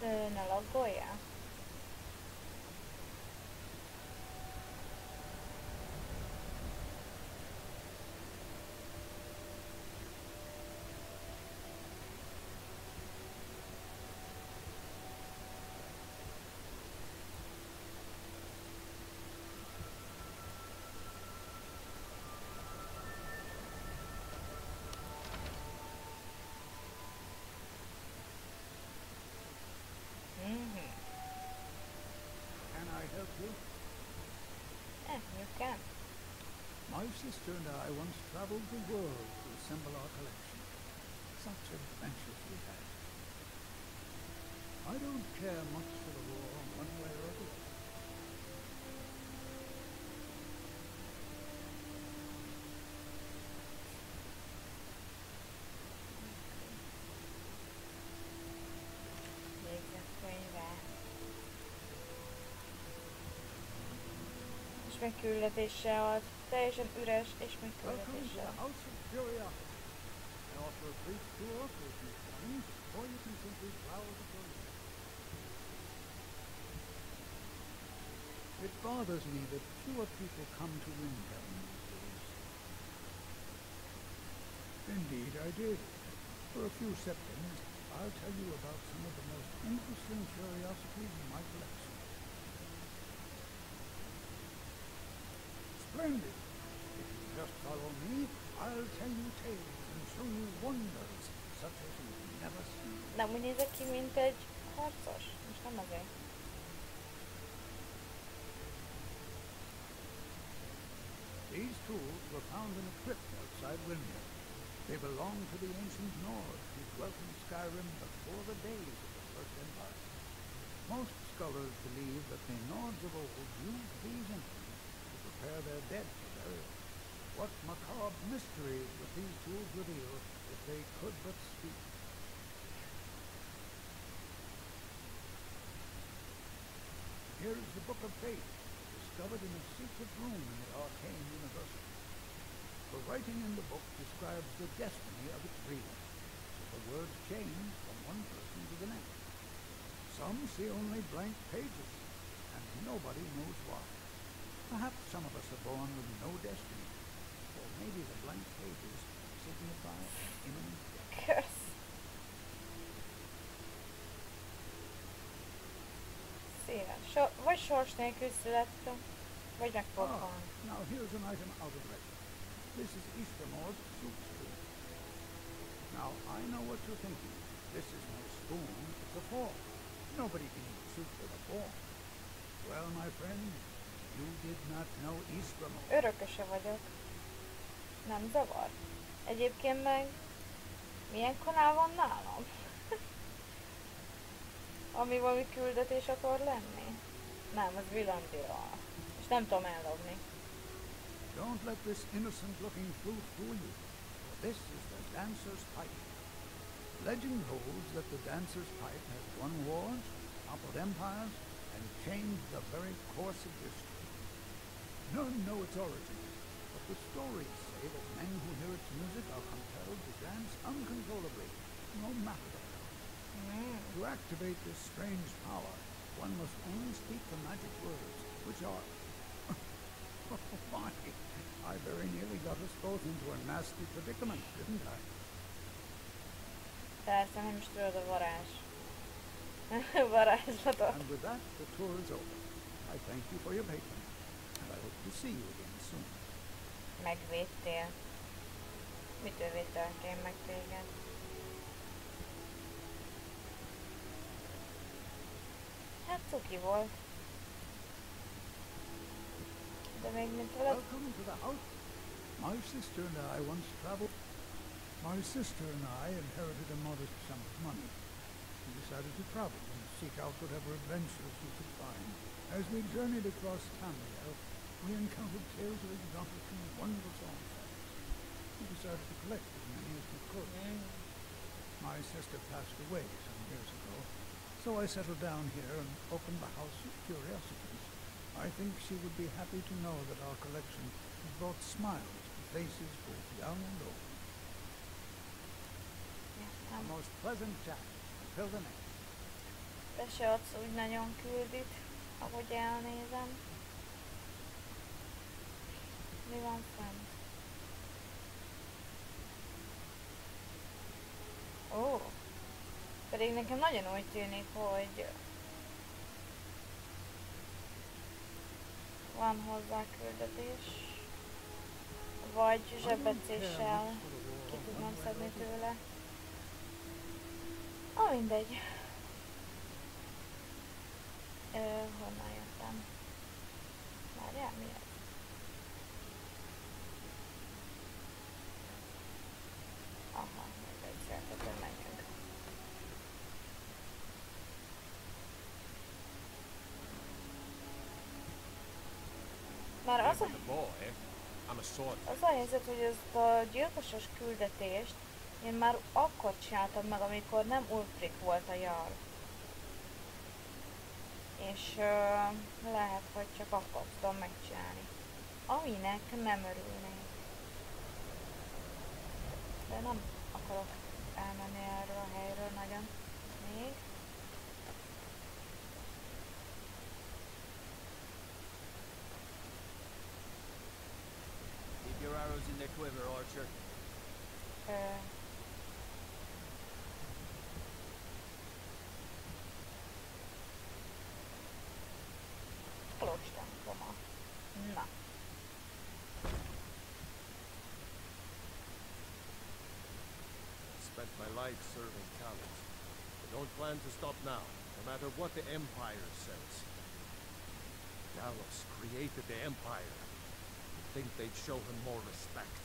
Ne loggoljál? Can I help you? You can. My sister and I once traveled the world to assemble our collection. Such adventures we had. I don't care much for the war one way or the other. Jegyzetkönyve. És megküldetéssel ad. Teljesen üres és Welcome to megküldetéssel. the House of Curiosity. I offer a brief tour for a few coins, or you can simply browse the building. It bothers me that fewer people come to Windhelm these days. Indeed, I did. For a few seconds, I'll tell you about some of the most interesting curiosities in my collection. Splendid! If you just follow me, I'll tell you tales and show you wonders such as you've never seen. De úgy nézek ki, mint egy harcos. Most nem azért. These tools were found in a crypt outside Windhelm. They belong to the ancient Nords who dwelt in Skyrim before the days of the First Empire. Most scholars believe that the Nords of old used these implements to prepare their dead for burial. What macabre mysteries would these tools reveal if they could but speak? Here is the Book of Fate, discovered in a secret room in the Arcane University. The writing in the book describes the destiny of its reader, but the words change from one person to the next. Some see only blank pages, and nobody knows why. Perhaps some of us are born with no destiny, or maybe the blank pages signify imminent death. Kösz. Szépen. Vagy sors nélkül születtem, vagy meg fog halni. Now here's an item out of record. This is Eastermore's soup spoon. Now, I know what you're thinking. This is no spoon, it's a fork. Nobody can eat soup with a fork. Well, my friend, you did not know Eastermore. Örököse vagyok. Nem zavar? Egyébként meg milyen kanál van nálam? Ami valami küldetés akar lenni? Nem, az villanybira. És nem tudom ellogni. Don't let this innocent-looking fruit fool you, for this is the dancer's pipe. Legend holds that the dancer's pipe has won wars, toppled empires, and changed the very course of history. None know its origins, but the stories say that men who hear its music are compelled to dance uncontrollably, no matter the cost. To activate this strange power, one must only speak the magic words, which are... Oh my! I very nearly got us both into a nasty predicament, didn't I? Persze, nem is tudod a varázs. Varázslatot. And with that, the tour is over. I thank you for your patronage, and I hope to see you again soon. Megvédtél. Mitől védtelek én meg téged? Hát cuki volt. De még mint veled... Welcome to the house. My sister and I once traveled. My sister and I inherited a modest sum of money. We decided to travel and seek out whatever adventures we could find. As we journeyed across Tamriel, we encountered tales of exotic and wondrous artifacts. We decided to collect as many as we could. My sister passed away some years ago, so I settled down here and opened the House of Curiosities. I think she would be happy to know that our collection has brought smiles to faces both young and old. A most pleasant chat. Until the next. Te se adsz úgy nagyon küldit, ahogy elnézem. Mi van fent? Ó, pedig nekem nagyon úgy tűnik, hogy van hozzá küldetés. Vagy zsebbecéssel ki tudnom szedni tőle. Mindegy. Honnan jöttem? Várjál, mi ez? Aha, még egy széltetőn menjünk. Már az a helyzet, hogy ezt a gyilkosos küldetést én már akkor csináltam meg, amikor nem Ulfric volt a jarl. És lehet, hogy csak akkor tudom megcsinálni. Aminek nem örülnék. De nem akarok elmenni erről a helyről nagyon még. Keep your arrows in their quiver, archer. Klós temploma. Na. Spent my life serving Talos. I don't plan to stop now, no matter what the Empire says. Talos created the Empire. You'd think they'd show him more respect.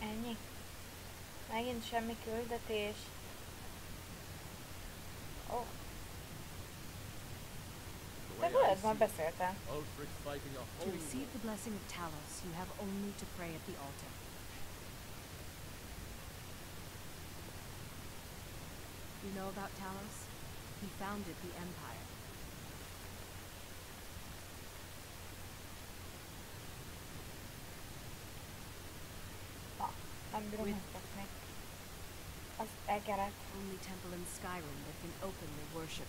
Ennyi? Megint semmi küldetés. Ó. De veled már beszéltem. To receive the blessing of Talos, you have only to pray at the altar. You know about Talos? He founded the Empire. Nem bírom megtetni. Az egeret. Only temple in Skyrim that can openly worship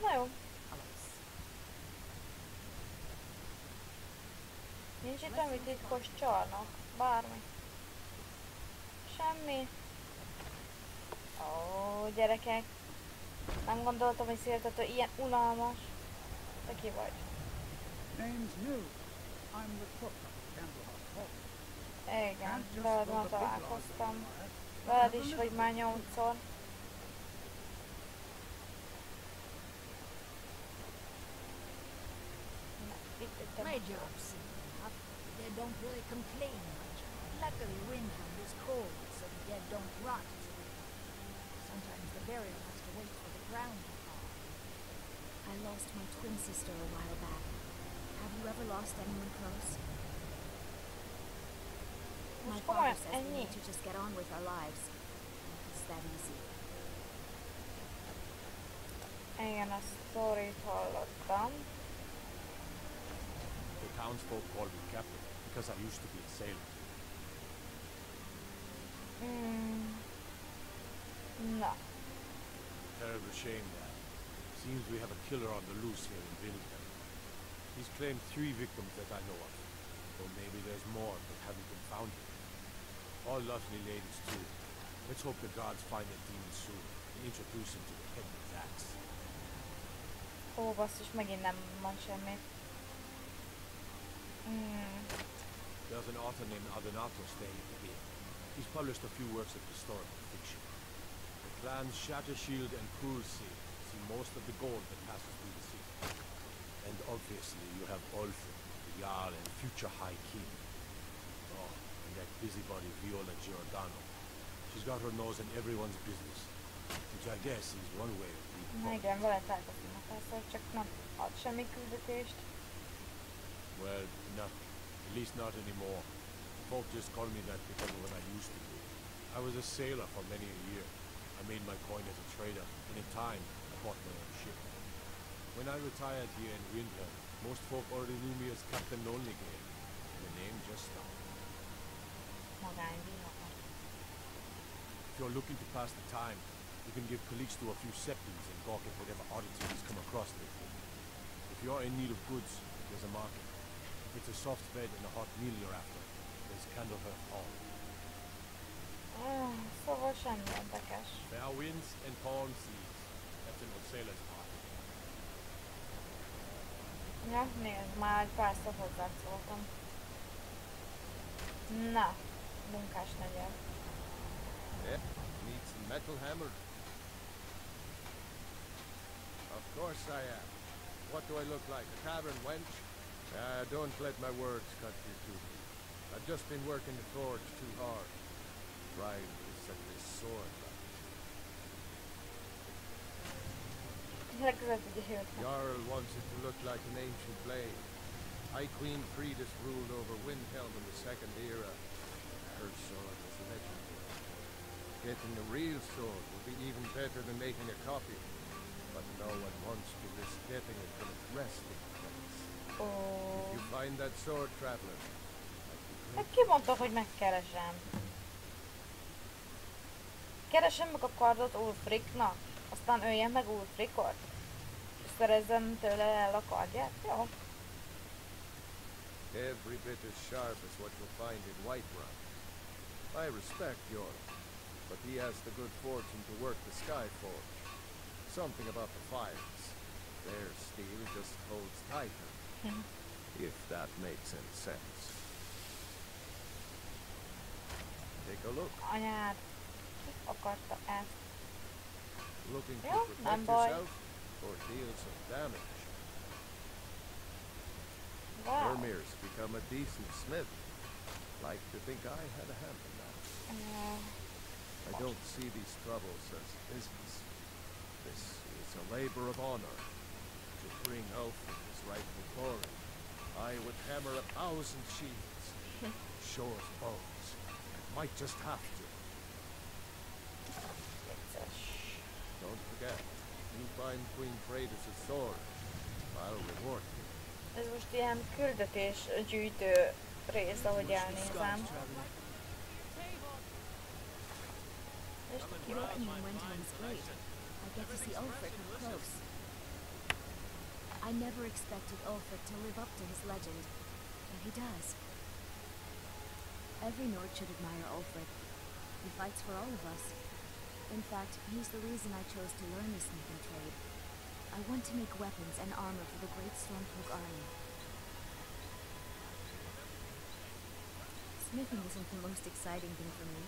Na jó. Talos. Nincs itt valami titkos csarnok? Bármi. Semmi. Ó, gyerekek. Nem gondoltam, hogy Széltető ilyen unalmas. Te ki vagy? Name's new. I'm the cook of the Candleheart Hall. Igen, veled már találkoztam. Veled is vagy már 8-szor. My job's simple enough. They don't really complain much. Luckily, Windham is cold, so the dead don't rot. Sometimes the burial has to wait for the ground to thaw. I lost my twin sister a while back. Have you ever lost anyone close? My Most father komolyan says we ennyi? need to just get on with our lives. It's that easy. Igen, a sztorit hallottam. The townsfolk call me captain because I used to be a sailor. Na. Terrible shame that. Seems we have a killer on the loose here in Vindham. He's claimed 3 victims that I know of. Or maybe there's more that haven't been found yet. All lovely ladies too. Let's hope the gods find that demon soon and introduce him to the head with axe. Ó, basszus, megint nem mond semmit. There's an author named Adonato staying at the inn. He's published a few works of historical fiction. The clans Shattershield and Coolsea see most of the gold that passes through the sea. And obviously you have Ulfric, the Jarl and future High King. Oh, and that busybody Viola Giordano. She's got her nose in everyone's business, which I guess is one way of being. Na igen, vele találkoztam a persze, csak nem ad semmi küldetést. Well, not, at least not anymore. Folk just call me that because of what I used to do. I was a sailor for many a year. I made my coin as a trader, and in time, I bought my own ship. When I retired here in Windham, most folk already knew me as Captain Lonely Gale, and the name just stuck. Magányvihar. you're looking to pass the time, you can give Csucsor a few septins and gawk at whatever oddities he's come across lately. If you're in need of goods, there's a market. If it's a soft bed and a hot meal you're after, there's Candlehearth Hall. Szóval semmi érdekes. Fair winds and palm seas. That's an old sailor's part. Ja, nézd, már egy párszor hozzászóltam. Na, munkás negyed. Yeah, needs metal hammer. Of course I am. What do I look like, a tavern wench? Don't let my words cut you to me. I've just been working the forge too hard. Trying to set this sword right. Legközelebb ugye hívtam. Jarl wants it to look like an ancient blade. High Queen Fridis ruled over Windhelm in the Second Era. Her sword was legendary. Getting a real sword would be even better than making a copy. But no one wants to risk getting it from its resting place. Oh. If you find that sword, traveler, Hát ki mondta, hogy megkeresem? Keresem meg a kardot Ulfricnak, aztán öljem meg Ulfricot, és szerezzem tőle el a kardját, jó? every bit as sharp as what you'll find in Whiterun. I respect Viola, but he has the good fortune to work the Skyforge. Something about the fires. Their steel just holds tighter. If that makes any sense. Take a look. Anyád, ki akarta ezt? Looking to Yeah, protect boy. yourself or deal some damage. Wow. Vermeer's become a decent smith. Like to think I had a hand in that. I don't see these troubles as business. This is a labor of honor. To bring Ulfric his rightful glory, I would hammer 1,000 shields, short bows. Might just have to. Don't forget, you find Queen Fridis' sword. I'll reward you. Ez most ilyen küldetés gyűjtő rész, ahogy elnézem. És The opening in Windhelm's great. I get to see Ulfric up close. I never expected Ulfric to live up to his legend, but he does. Every Nord should admire Ulfric. He fights for all of us. In fact, he's the reason I chose to learn the smithing trade. I want to make weapons and armor for the great Stormcloak army. Smithing isn't the most exciting thing for me.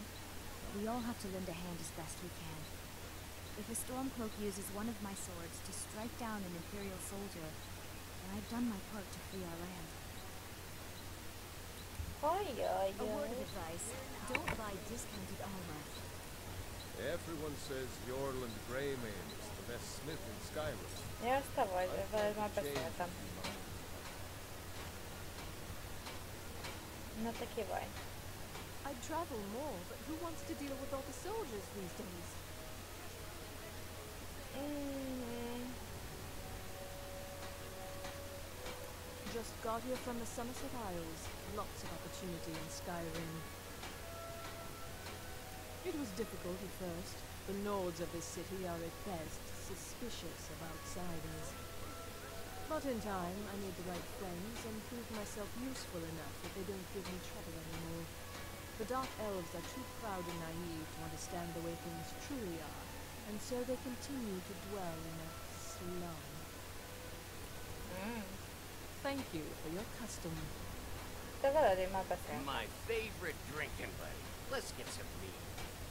We all have to lend a hand as best we can. If a Stormcloak uses one of my swords to strike down an Imperial soldier, then I've done my part to free our land. A word of advice, don't buy discounted armor. Everyone says Jorland Greymane is the best smith in Skyrim. Ja, ezt te vagy, veled már beszéltem. Na te ki vagy? I'd travel more, but who wants to deal with all the soldiers these days? Just got here from the Somerset Isles. Lots of opportunity in Skyrim. It was difficult at first. The lords of this city are at best suspicious of outsiders. But in time, I made the right friends and proved myself useful enough that they don't give me trouble anymore. The Dark Elves are too proud and naive to understand the way things truly are, and so they continue to dwell in a slum. Thank you for your custom. Te veled én már beszéltem. My favorite drinking buddy. Let's get some meat.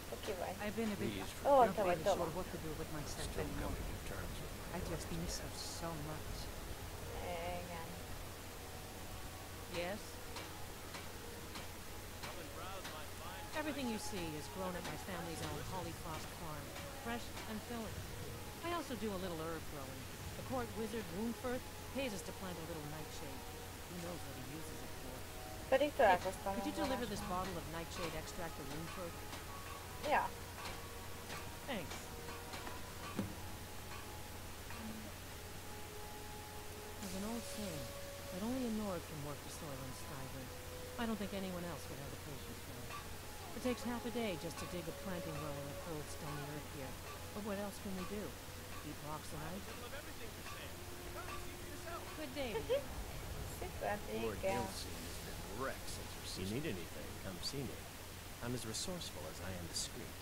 Te ki vagy? I've been a bit Please, Ó, not te vagy really sure Doma. what to do with myself Still anymore. coming to terms with my I just miss her so much. Igen. Yes? Everything you see is grown at my family's own Hollyfrost farm, fresh and filling. I also do a little herb growing. The court wizard Wuunfhernek pays us to plant a little nightshade. Who knows what he uses it for? Pedig találkoztam. Could you volna deliver this másnál. bottle of nightshade extract to Wuunfhernek? Ja. Thanks. There's an old saying that only a Nord can work the soil in Skyrim. I don't think anyone else would have the patience for it. It takes half a day just to dig a planting row in the cold stony earth here. But what else can we do? Eat rocks alive? Good day to you. Lord Gilson has been wrecked since her If you need anything, come see me. I'm as resourceful as I am discreet.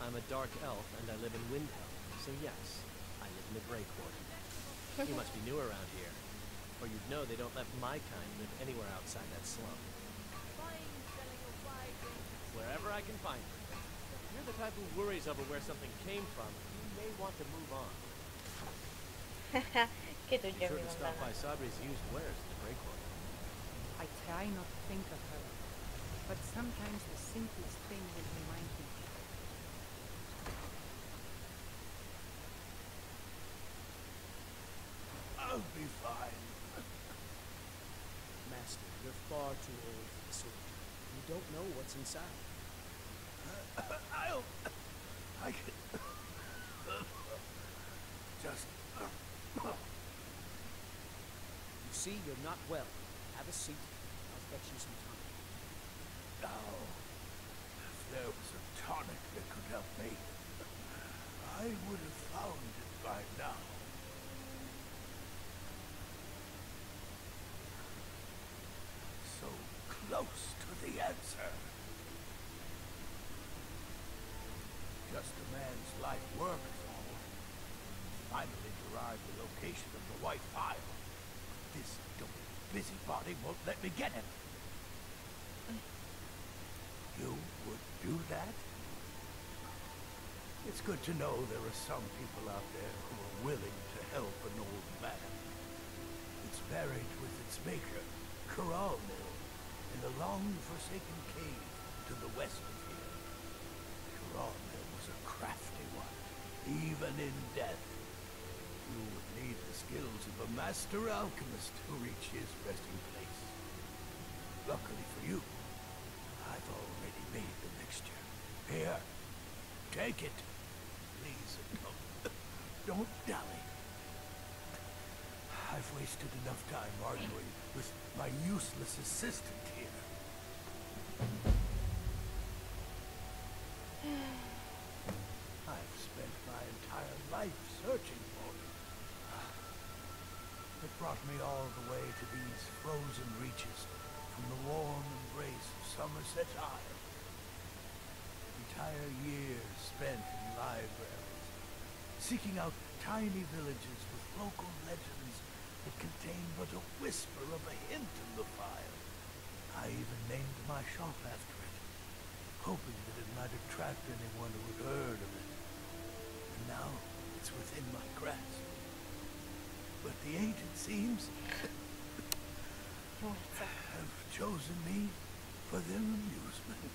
I'm a dark elf and I live in Windhelm, so yes, I live in the Grey Quarter. You must be new around here, or you'd know they don't let my kind live anywhere outside that slum. Wherever I can find it. If you're the type who worries over where something came from, you may want to move on. Ki Be tudja, sure mi to van stop benne. by Sabri's used wares in the Grey Quarter. I try not to think of her, but sometimes the simplest thing will remind me. I'll be fine. Master, you're far too old for the sword. You don't know what's inside. I can just. You see, you're not well. Have a seat. I'll fetch you some tonic. Now, if there was a tonic that could help me, I would have found it by now. So close to the answer. Just a man's life work is all. Finally derived the location of the white file. This dopey busybody won't let me get it. You would do that? It's good to know there are some people out there who are willing to help an old man. It's buried with its maker, Coralmill, in a long-forsaken cave to the west of here. Coralmill was a crafty one, even in death. You would need the skills of a master alchemist to reach his resting place. Luckily for you, I've already made the mixture. Here, take it. Please, don't dally. I've wasted enough time arguing with my useless assistant here. I've spent my entire life searching for it. It brought me all the way to these frozen reaches from the warm embrace of Somerset Isle. Entire years spent in libraries, seeking out tiny villages with local legends that contain but a whisper of a hint in the file. I even named my shop after it, hoping that it might attract anyone who had heard of it. And now it's within my grasp. But the eight, it seems, have chosen me for their amusement.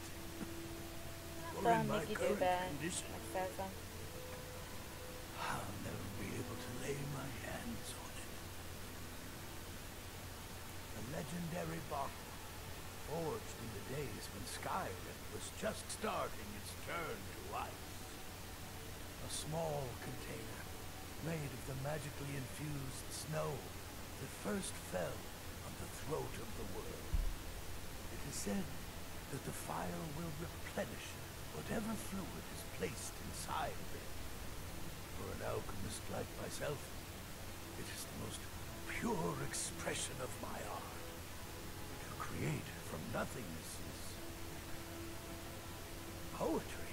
For in my Még current időben condition, megszerzem. I'll never be able to lay my hands on it. A legendary bottle, forged in the days when Skyrim was just starting its turn to ice. A small container, made of the magically infused snow that first fell on the throat of the world. It is said that the fire will replenish whatever fluid is placed inside of it. For an alchemist like myself, it is the most pure expression of my art. To create from nothingness is poetry.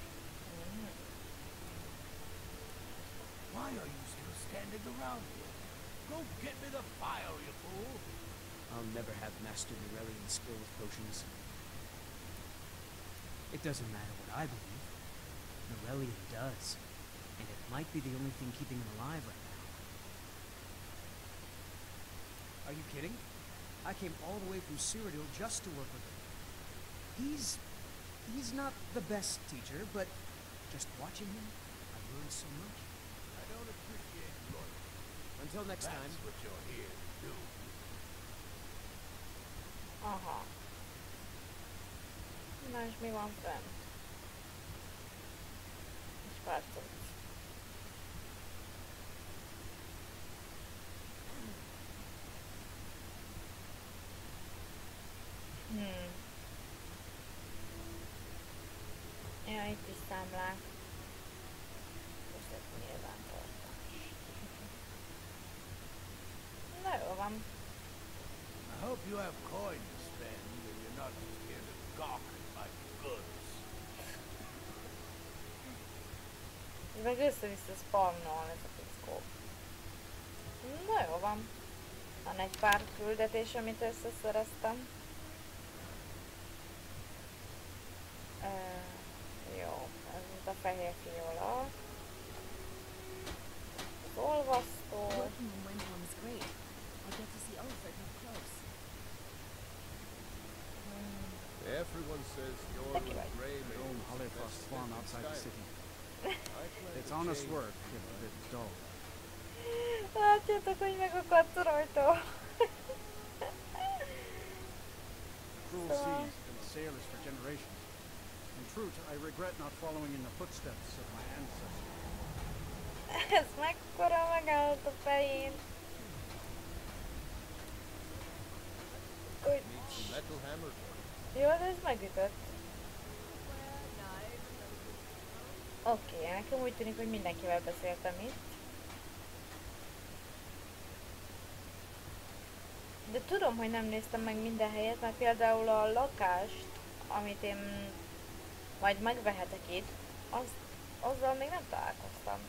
Why are you still standing around here? Go get me the fire, you fool! I'll never have Master Norellian's skill with potions. It doesn't matter what I believe. Norellian does. And it might be the only thing keeping him alive right now. Are you kidding? I came all the way from Cyrodiil just to work with him. He's not the best teacher, but just watching him, I've learned so much. I don't appreciate loyalty. Until next time. That's what you're here to do. Aha. Na és mi van fent? Egy pár cucc. itt is számlák. Most ez nyilvántartás. Na jó van. I hope you have coin to spend and you're not just here to gawk at my goods. Ez meg össze-vissza spamnol ez a pickó. Na jó van. Van egy pár küldetés, amit összeszereztem. Jó, ez itt a fehér Viola. Az olvasztó. Working in Windhelm is great. I get to see Ulfric up close. Everyone says you're the brave Own Hollyfrost farm outside the city. It's honest work, if a bit dull. Látjátok, hogy megakadt rajta. Cruel seas and sailors for generations. In truth, I regret not following in the footsteps of my ancestors. Ez mekkora megállt a fején. Úgy. Jó, de ez megütött. Oké, nekem úgy tűnik, hogy mindenkivel beszéltem itt. De tudom, hogy nem néztem meg minden helyet, mert például a lakást, amit én majd megvehetek itt, azzal még nem találkoztam.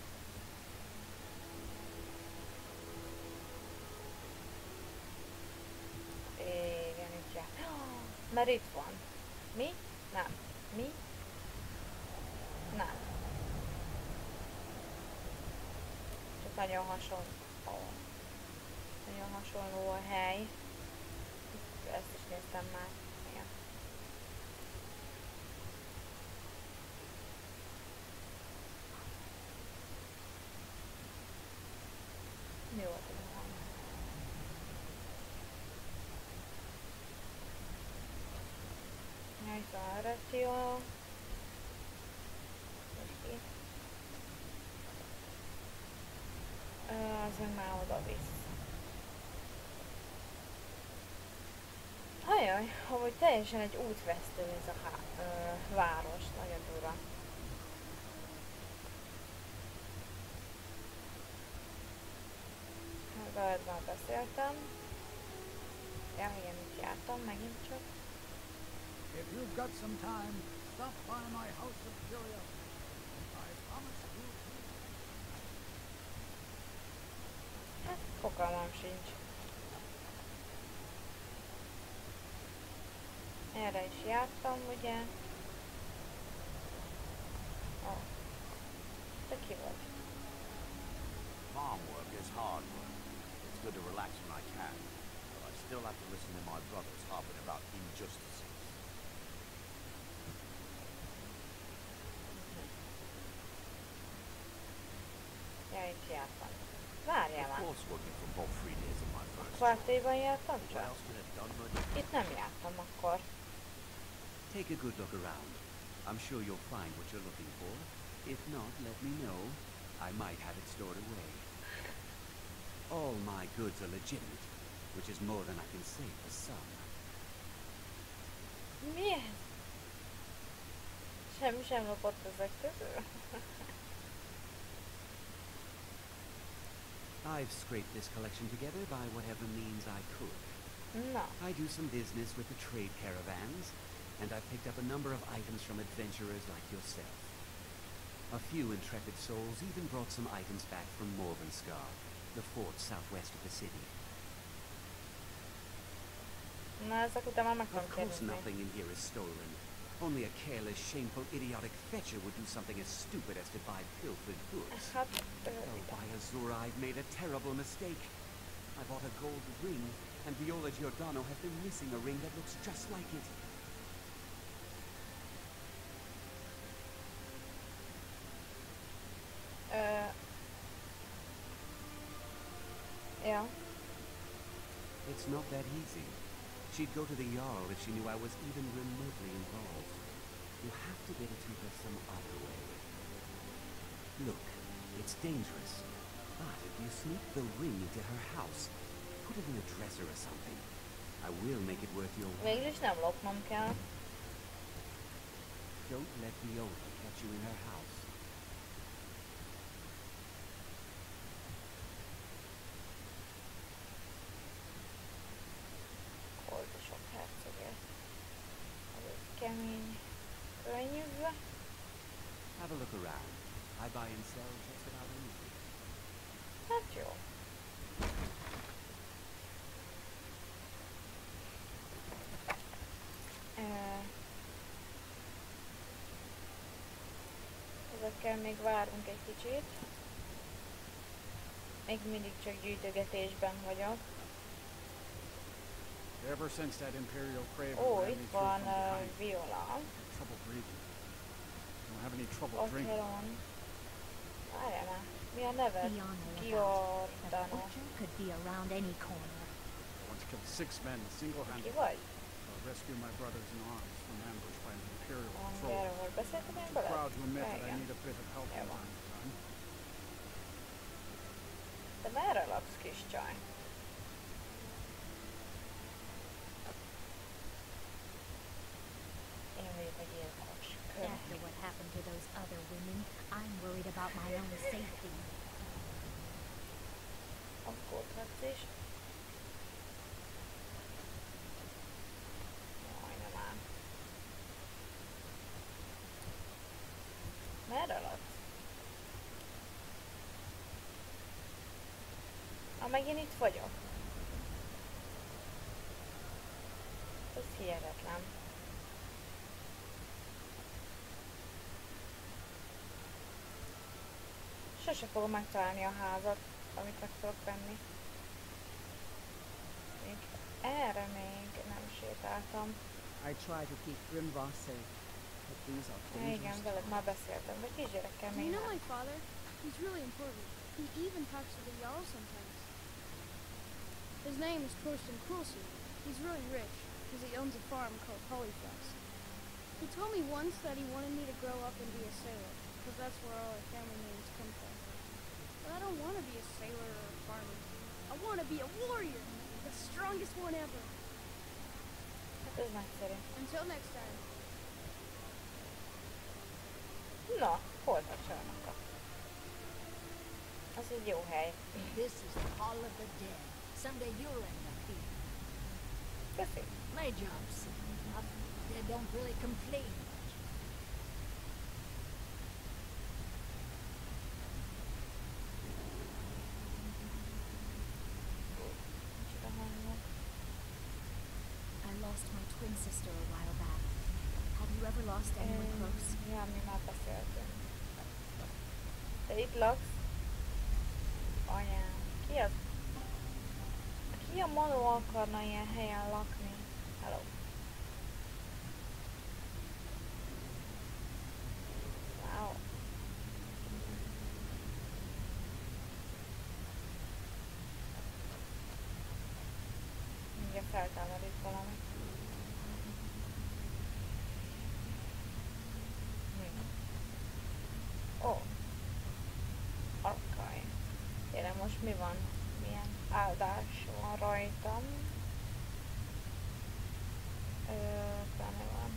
Igen, itt jár. Mert itt van. Mi? Nem. Mi? Nem. Csak nagyon hasonló. Nagyon hasonló a hely. Ezt is néztem már. Igen. Mi volt ez a hang? Jaj, jó. Az meg már oda visz. Ajaj, ahogy teljesen egy útvesztő ez a város, nagyon durva. Veled már beszéltem. Ja, igen, itt jártam megint csak. If you've got some time, stop by my house of curiosity. I promise you. Hát, fogalmam sincs. Erre is jártam, ugye? Ó. Te ki vagy? Farm work is hard work. It's good to relax when I can, but I still have to listen to my brothers harping about injustices. Ja, itt jártam. Várjál már. Of course, working from home 3 days in my first job. Kvartéban jártam What csak? else could have done much? Itt nem jártam akkor. Take a good look around. I'm sure you'll find what you're looking for. If not, let me know. I might have it stored away. All my goods are legitimate, which is more than I can say for some. Mi ez? Semmi sem lopott ezek közül? I've scraped this collection together by whatever means I could. No. I do some business with the trade caravans, and I've picked up a number of items from adventurers like yourself. A few intrepid souls even brought some items back from Morvenskar, the fort southwest of the city. Na, ezek után már meg tudom Of course kérdezni. nothing in here is stolen. Only a careless, shameful, idiotic fetcher would do something as stupid as to buy pilfered goods. Hát, Oh, by Azura, I've made a terrible mistake. I bought a gold ring, and Viola Giordano has been missing a ring that looks just like it. Ja. It's not that easy. She'd go to the Jarl if she knew I was even remotely involved. You have to get it to her some other way. Look, it's dangerous, but if you sneak the ring into her house, put it in a dresser or something, I will make it worth your while. Végül is nem lopnom kell. Don't let Viola catch you in her house. Koldusok hercege. Ez egy kemény könyv. Have a look around. I buy and sell just about anything. Hát jó. Ezekkel még várunk egy kicsit. Még mindig csak gyűjtögetésben vagyok. Ever since that Imperial Craven Ó, ran me itt through van from behind, Viola. I have trouble breathing. Don't have any trouble drinking. Okeron. Várjál már. Mi a neve? The Giordano. butcher could be around any corner. I once killed 6 men Ki single-handedly vagy? to rescue my brothers in arms from ambush by an Imperial patrol. Hangerről beszéltem én I'm veled? proud to admit that I Igen. need a bit of help Jó from van. time to time. Te merre laksz, kis csaj? Én vagyok a gyilkos. After what happened to those other women, I'm worried about my own safety. Aggódhatsz is. Majdnem áll. Merre laksz? Megint itt vagyok. Ez hihetetlen. Sose fogom megtalálni a házat, amit meg tudok venni. Még erre még nem sétáltam. I try to keep Grimvar safe, but these are dangerous Igen, veled már beszéltem, de kisgyerekkel Do még you know nem. my father? He's really important. He even talks to the Jarl sometimes. His name is Torsten Krulsi. He's really rich, because he owns a farm called Holyfrost. He told me once that he wanted me to grow up and be a sailor, because that's where all our family names come from. But I don't want to be a sailor or a farmer. I want to be a warrior, the strongest one ever. Hát ez nagyszerű. Until next time. Na, hol a csarnoka? Az egy jó hely. This is the Hall of the Dead. Someday you'll end up here. Köszi. My job's simple enough. They don't really complain much. Micsoda hangok. I lost my twin sister a while back. Have you ever lost anyone close? Ja, mi már beszéltünk. Te itt laksz? Anyám. Ki az? Ki a manó akarna ilyen helyen lakni? Hello. Wow. Mindjárt feltámad itt valami. Ó. Akaj. Tényleg most mi van? Milyen áldás van rajtam? Benne van.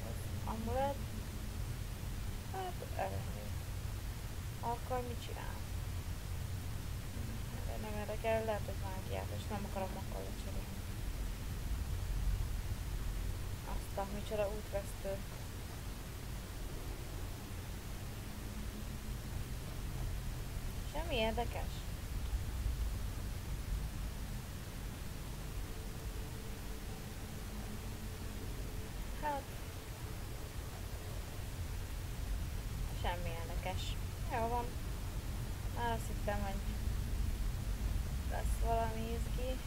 Az amulet. Hát elég. Akkor mit csinál? Nem érdekel, lehet, hogy mágiát, és nem akarom akkor lecserélni. Azt a micsoda útvesztő. Semmi érdekes. Hát... Semmi érdekes. Jó van. Már azt hittem, hogy lesz valami izgi.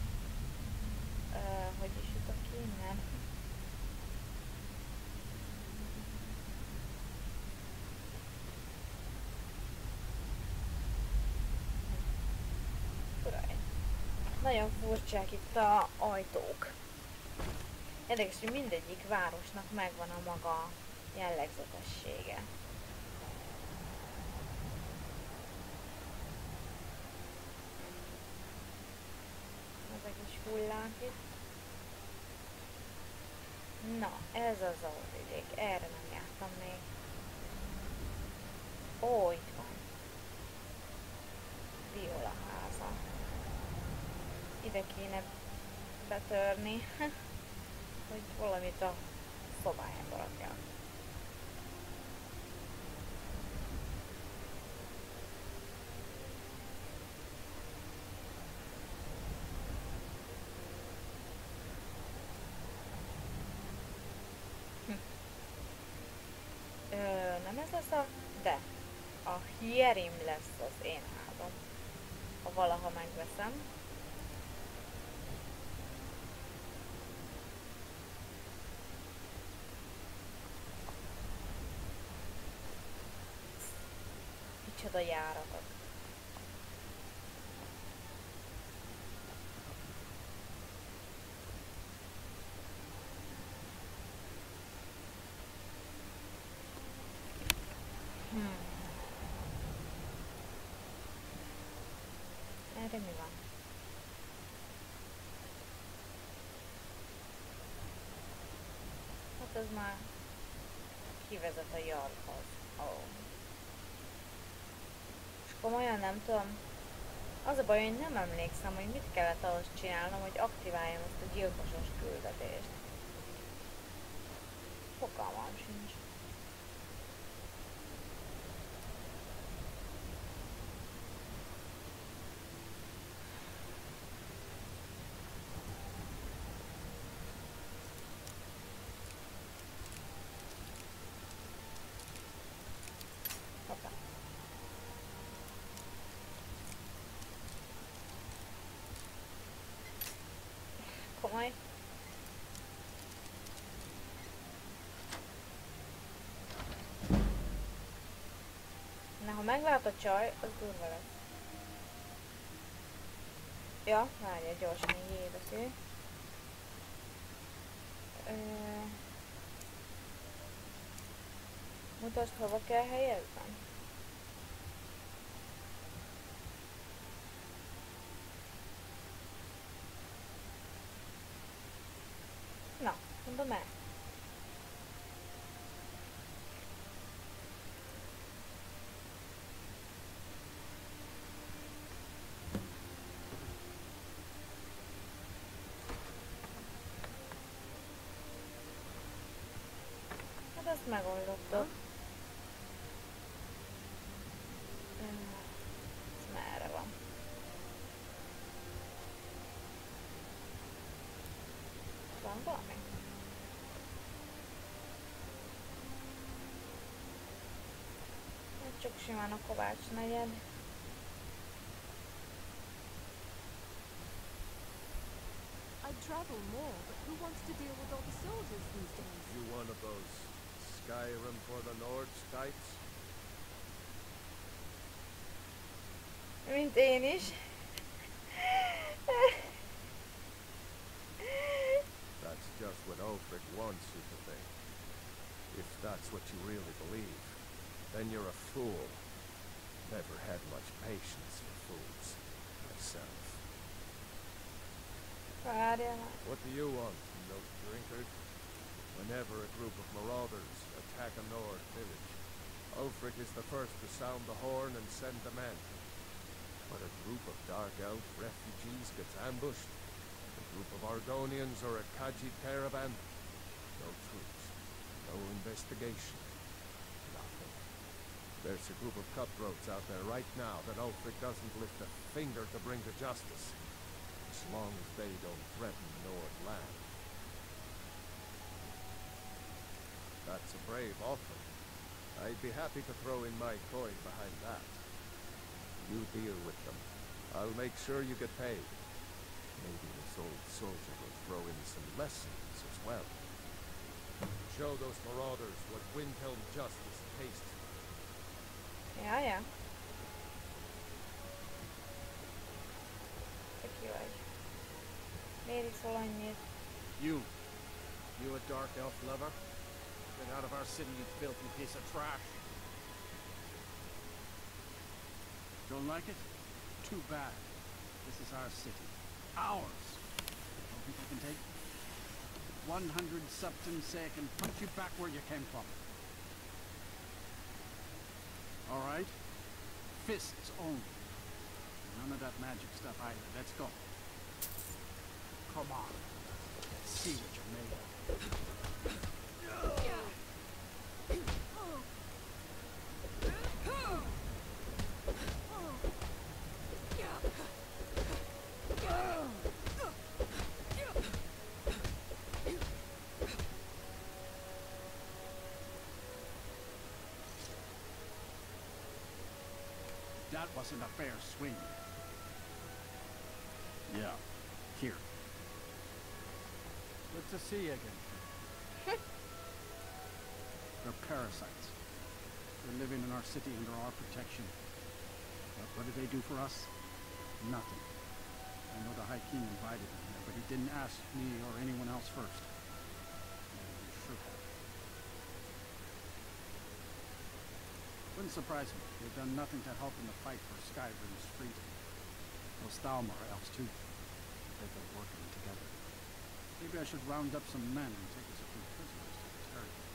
Hogy is jutok ki innen? Nagyon furcsák itt a ajtók. Érdekes, hogy mindegyik városnak megvan a maga jellegzetessége. Ezek is hullák itt. Na, ez az a vidék, erre nem jártam még. Ó, itt van. Viola háza. Ide kéne betörni, hogy valamit a szobájába rakjak. Nem ez lesz a... De. A helyérim lesz az én házam. Ha valaha megveszem. Micsoda járatok. Erre mi van? Hát ez már kivezet a jarhoz. Oh. És komolyan nem tudom. Az a baj, hogy nem emlékszem, hogy mit kellett ahhoz csinálnom, hogy aktiváljam ezt a gyilkosos küldetést. Fogalmam sincs. Komoly. Na, ha meglát a csaj, az durva lesz. Ja, várja, gyorsan így édeső. Mutasd, hova kell helyeznem. Na, mondom el. Hát ezt megoldottuk. Ez merre van? Van valami? Csak simán a Kovács negyed. I'd travel more, but who wants to deal with all the soldiers these days? You one of those Skyrim for the Nords types? Mint én is. That's just what Ulfric wants you to think. If that's what you really believe, then you're a fool. Never had much patience for fools. Myself. What do you want, milk drinkard? Whenever a group of marauders attack a Nord village, Ulfric is the first to sound the horn and send the men. When a group of Dark Elf refugees gets ambushed, a group of Argonians or a Khajiit caravan, no troops, no investigation, nothing. There's a group of cutthroats out there right now that Ulfric doesn't lift a finger to bring to justice, as long as they don't threaten Nord land. That's a brave offer. I'd be happy to throw in my coin behind that. You deal with them. I'll make sure you get paid. Maybe this old soldier will throw in some lessons as well. Show those marauders what Windhelm justice tastes like. Ja, ja. Te ki vagy. Miért iszol annyit? You a Dark Elf lover? Get out of our city, you filthy piece of trash. Don't like it? Too bad. This is our city. Ours. Don't think you can take it? 100 substance sake and punch you back where you came from. All right? Fists only. None of that magic stuff either. Let's go. Come on. Let's see what you're made of. That wasn't a fair swing. Yeah, here. Good to see you again. They're parasites. They're living in our city under our protection. But what did they do for us? Nothing. I know the High King invited them there, but he didn't ask me or anyone else first. He should have. Wouldn't surprise me. They've done nothing to help in the fight for Skyrim's freedom. Those Thalmor elves, too. They've been working together. Maybe I should round up some men and take us a few prisoners to the territory.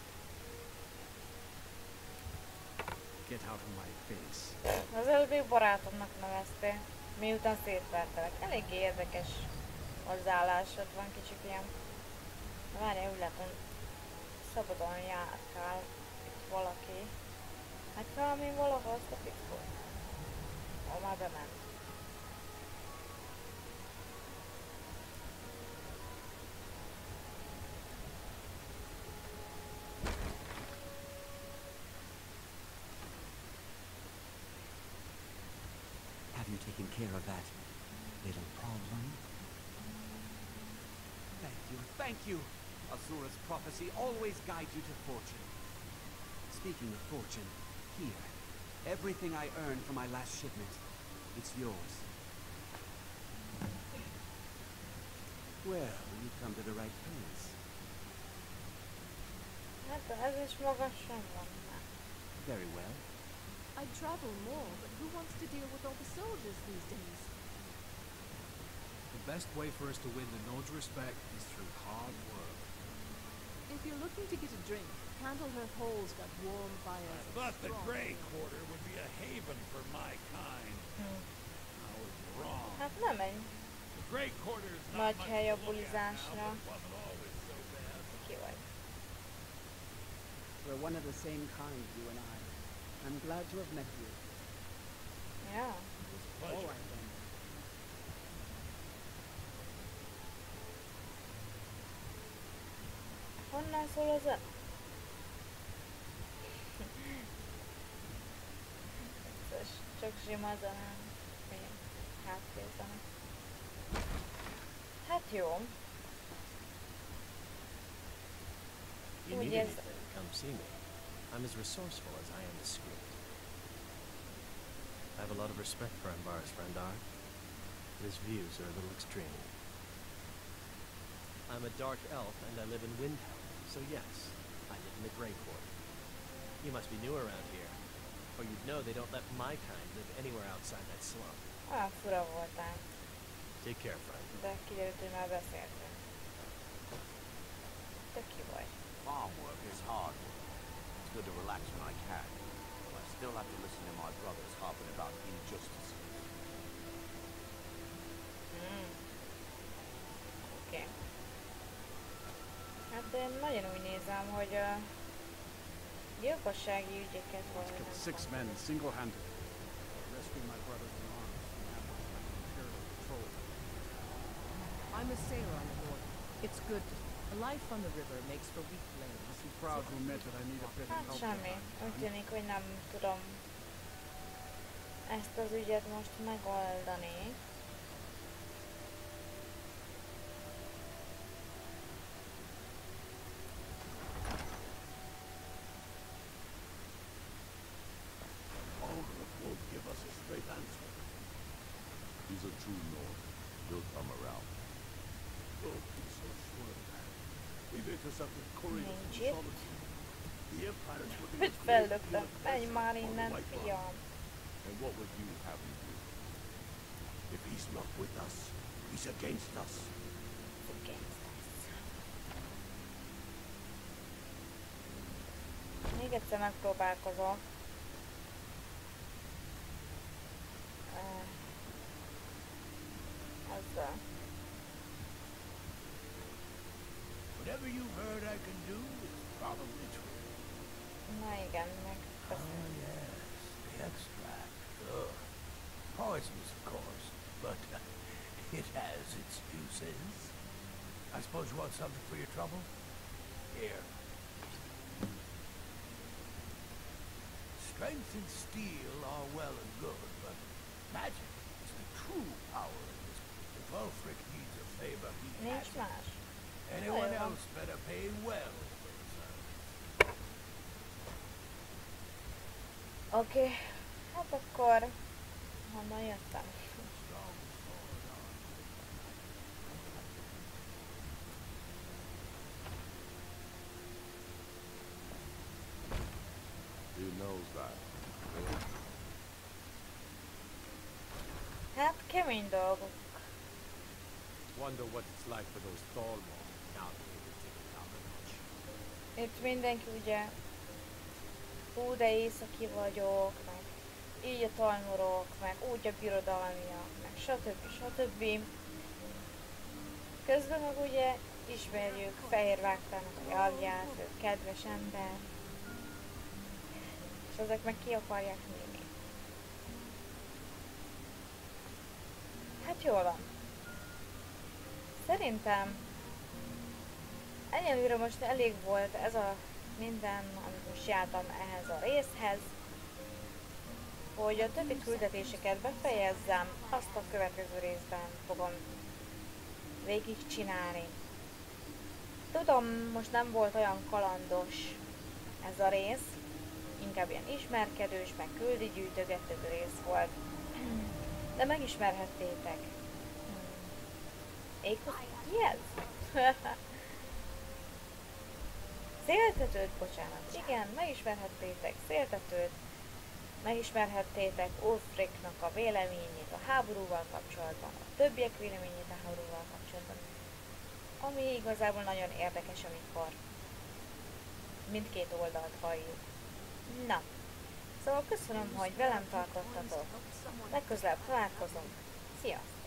Get out of my face. Az előbbi barátomnak neveztél, miután szétvertelek. Elég érdekes hozzáállásod van, kicsit ilyen. Várjál, úgy látom, szabadon járkál itt valaki. Hát valami valahol azt a pitkot. Ó, már bement. Have you taken care of that little problem? Thank you, thank you! Asura's prophecy always guides you to fortune. Speaking of fortune, here. Everything I earned from my last shipment. It's yours. Well, you've come to the right place. Hát ez is magasan van. Very well. I'd travel more, but who wants to deal with all the soldiers these days? The best way for us to win the Node's respect is through hard work. If you're looking to get a drink, Candlehearth Hall's got warm fires. I thought the Grey Quarter would be a haven for my kind. I was wrong. Hát nem egy The Grey Quarter is not nagy much hely a to look at now, bulizásra. but it wasn't always so bad. Ki vagy? We're one of the same kind, you and I. I'm glad to have met you. Yeah. Pleasure. All right, then. Honnan szól a zene? Ez csak sima zene. Ilyen háttérzene. Hát jó. You Úgy need érzem. anything, come see me. I'm as resourceful as I am discreet. I have a lot of respect for Ambar's friend Art. His views are a little extreme. I'm a dark elf and I live in Windhelm, so yes, I live in the Grey Quarter. You must be new around here, or you'd know they don't let my kind live anywhere outside that slum. Olyan fura voltál. Take care, friend. De kiderült, hogy már beszéltünk. Te ki vagy? Farm work is hard work. It's good to relax when I can, but I still have to listen to my brothers harping about injustices. Oké. Hát én nagyon úgy nézem, hogy a gyilkossági ügyeket valahogy nem 6 men single-handed. Rescue my brothers in arms from ambushed by the Imperial patrol. I'm a sailor on the water. It's good. A life on the river makes for weak limbs. I'm proud to admit that I need a bit of Hát help. semmi. Úgy tűnik, hogy nem tudom ezt az ügyet most megoldani. Ulrich won't give us a straight answer. He's a true Nord. He'll come around. Don't be so sure of that. We've intercepted couriers from Nincs itt. Solitude. The Empire's looking Hogy to fellöktem. Menj már innen, fiam. And what would you have me do? If he's not with us, he's against us. Against us. még egyszer megpróbálkozok. Ezzel. Whatever you've heard I can do is probably true. Na igen, meg Oh yes, the extract. Ugh. Poisonous, of course, but it has its uses. I suppose you want something for your trouble? Here. Strength and steel are well and good, but magic is the true power of this. If Wulfric needs a favor, he has it. Anyone else better pay well for the service. Oké, hát akkor honnan jöttem? He knows that. Hát kemény dolgok. Wonder what it's like for those Thalmor now that they've taken down a notch. Itt mindenki ugye, hú de északi vagyok, meg így a talmorok, meg úgy a birodalmiak, meg stb. Közben meg ugye ismerjük Fehérvágtának a Jagját, ő kedves ember. És ezek meg ki akarják nyílni. Hát jól van. Szerintem egyelőre most elég volt ez a minden, amit most jártam ehhez a részhez, hogy a többi küldetéseket befejezzem, azt a következő részben fogom végigcsinálni. Tudom, most nem volt olyan kalandos ez a rész, inkább ilyen ismerkedős, meg küldi gyűjtögető rész volt, de megismerhettétek. Mi ez? Széltetőt, bocsánat, igen, megismerhettétek Széltetőt, megismerhettétek Wulfricnak a véleményét a háborúval kapcsolatban, a többiek véleményét a háborúval kapcsolatban, ami igazából nagyon érdekes, amikor mindkét oldalt halljuk. Na, szóval köszönöm, hogy velem tartottatok, legközelebb találkozunk, sziasztok!